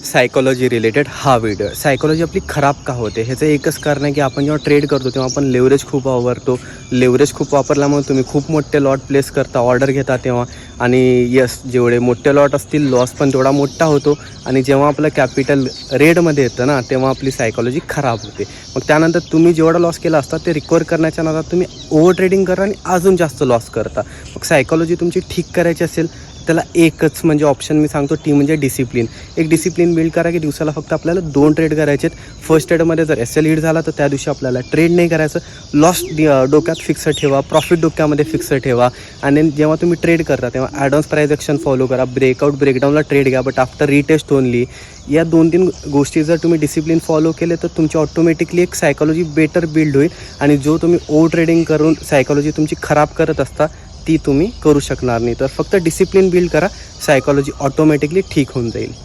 Psychology related हा video. Psychology आपली खराब का होते ह्याचं एकच कारण आहे की आपण जेव्हा ट्रेड करतो तेव्हा आपण लेवरेज खूप वापरतो. लेवरेज खूप वापरल्यामुळे तुम्ही खूप मोठे लॉट प्लेस करता, ऑर्डर घेता तेव्हा. आणि यस, जेवढे मोठे लॉट असतील लॉस पण तेवढा मोठा होतो. आणि जेव्हा आपलं कॅपिटल रेडमध्ये येतं ना तेव्हा आपली सायकॉलॉजी खराब होते. मग त्यानंतर तुम्ही जेवढा लॉस केला असता ते रिकवर करण्याच्या नादात तुम्ही ओव्हर ट्रेडिंग करा आणि अजून जास्त लॉस करता. मग सायकॉलॉजी तुमची ठीक करायची असेल त्याला एकच म्हणजे ऑप्शन मी सांगतो, टी म्हणजे डिसिप्लिन. एक डिसिप्लिन बिल्ड करा की दिवसाला फक्त आपल्याला 2 ट्रेड करायचे आहेत. फर्स्ट ट्रेडमध्ये जर एस एल हिट झाला तर त्या दिवशी आपल्याला ट्रेड नाही करायचं. लॉस डोक्यात फिक्स ठेवा, प्रॉफिट डोक्यामध्ये फिक्स ठेवा. आणि जेव्हा तुम्ही ट्रेड करता तेव्हा ॲडव्हान्स प्राइस ॲक्शन फॉलो करा. ब्रेकआउट ब्रेकडाऊनला ट्रेड घ्या, बट आफ्टर रिटेस्ट ओनली. या 2-3 गोष्टी जर तुम्ही डिसिप्लिन फॉलो केले तर तुमची ऑटोमॅटिकली एक सायकॉलॉजी बेटर बिल्ड होईल. आणि जो तुम्ही ओव्हर ट्रेडिंग करून सायकॉलॉजी तुमची खराब करत असता ती तुम्ही करू शकणार नाही. तर फक्त डिसिप्लिन बिल्ड करा, सायकॉलॉजी ऑटोमॅटिकली ठीक होऊन जाईल.